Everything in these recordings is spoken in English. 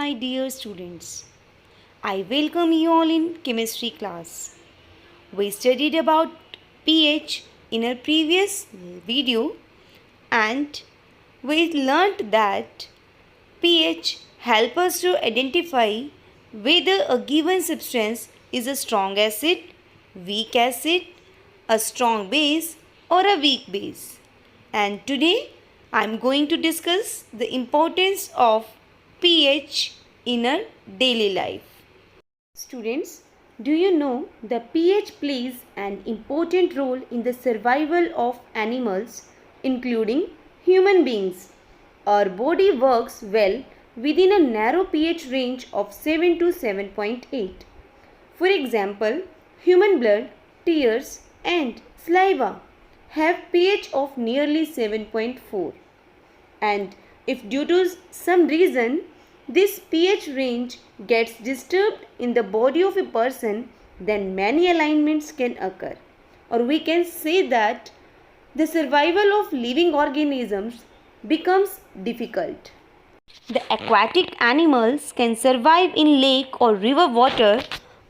my dear students. I welcome you all in chemistry class. We studied about pH in our previous video and we learnt that pH helps us to identify whether a given substance is a strong acid, weak acid, a strong base or a weak base. And today I am going to discuss the importance of pH in our daily life. Students, do you know the pH plays an important role in the survival of animals, including human beings? Our body works well within a narrow pH range of 7 to 7.8. For example, human blood, tears, and saliva have pH of nearly 7.4. And if due to some reason this pH range gets disturbed in the body of a person, then many alignments can occur. Or we can say that the survival of living organisms becomes difficult. The aquatic animals can survive in lake or river water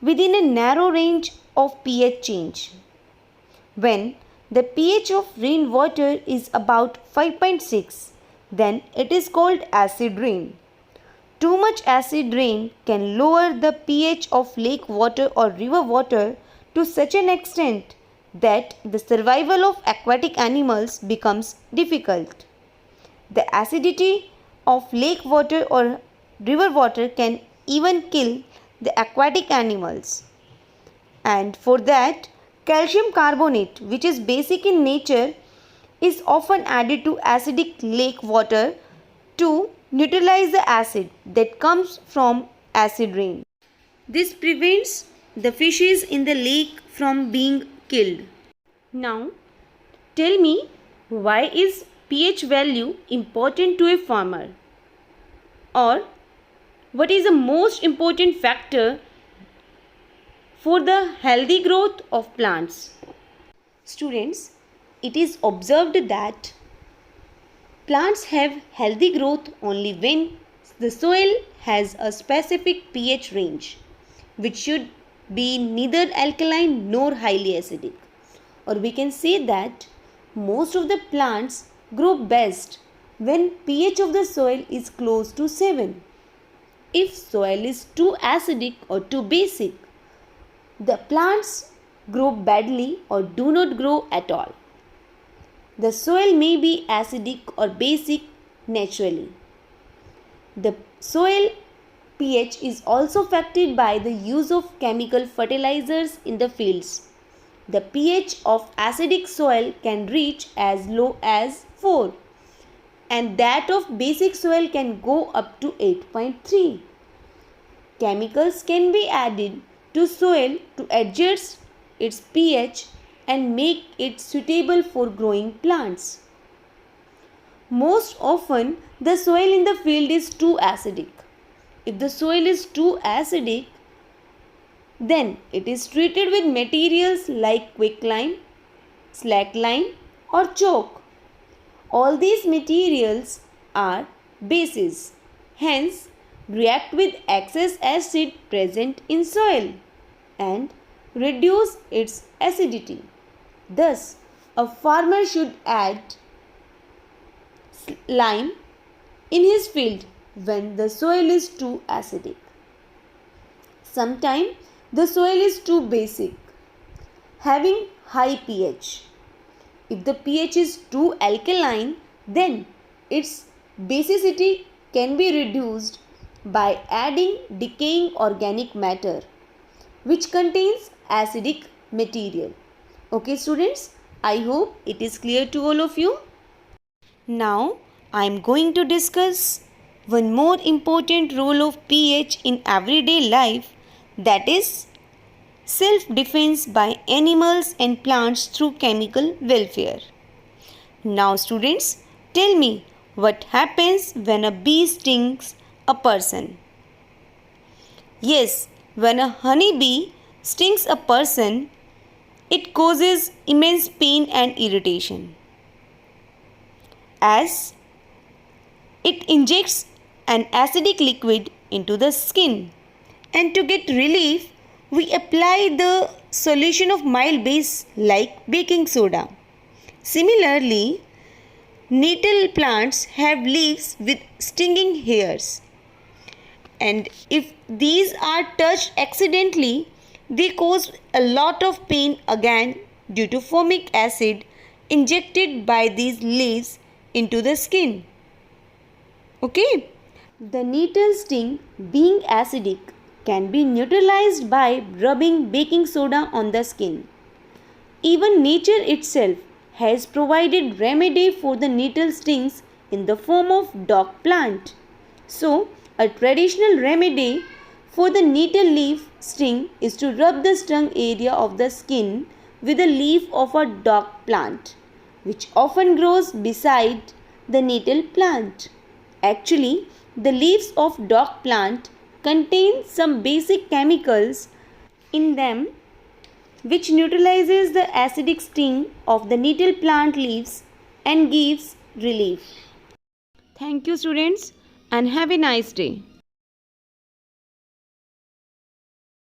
within a narrow range of pH change. When the pH of rainwater is about 5.6, then it is called acid rain. Too much acid rain can lower the pH of lake water or river water to such an extent that the survival of aquatic animals becomes difficult. The acidity of lake water or river water can even kill the aquatic animals. And for that, calcium carbonate, which is basic in nature, is often added to acidic lake water to neutralize the acid that comes from acid rain. This prevents the fishes in the lake from being killed. Now, tell me, why is pH value important to a farmer? Or what is the most important factor for the healthy growth of plants? Students, it is observed that plants have healthy growth only when the soil has a specific pH range, which should be neither alkaline nor highly acidic. Or we can say that most of the plants grow best when pH of the soil is close to 7. If soil is too acidic or too basic, the plants grow badly or do not grow at all. The soil may be acidic or basic naturally. The soil pH is also affected by the use of chemical fertilizers in the fields. The pH of acidic soil can reach as low as 4 and that of basic soil can go up to 8.3. Chemicals can be added to soil to adjust its pH and make it suitable for growing plants. Most often, the soil in the field is too acidic. If the soil is too acidic, then it is treated with materials like quicklime, slackline or chalk. All these materials are bases, hence react with excess acid present in soil and reduce its acidity. Thus, a farmer should add lime in his field when the soil is too acidic. Sometimes the soil is too basic, having high pH. If the pH is too alkaline, then its basicity can be reduced by adding decaying organic matter, which contains acidic material. Okay students, I hope it is clear to all of you. Now I am going to discuss one more important role of pH in everyday life, that is self-defense by animals and plants through chemical welfare. Now students, tell me, what happens when a bee stings a person? Yes, when a honeybee stings a person, it causes immense pain and irritation, as it injects an acidic liquid into the skin. And to get relief, we apply the solution of mild base like baking soda. Similarly, nettle plants have leaves with stinging hairs. And if these are touched accidentally, they cause a lot of pain again due to formic acid injected by these leaves into the skin. Okay? The nettle sting, being acidic, can be neutralized by rubbing baking soda on the skin. Even nature itself has provided remedy for the nettle stings in the form of dock plant. So, a traditional remedy for the nettle leaf sting is to rub the stung area of the skin with a leaf of a dock plant, which often grows beside the nettle plant. Actually, the leaves of dock plant contain some basic chemicals in them which neutralizes the acidic sting of the nettle plant leaves and gives relief. Thank you, students, and have a nice day.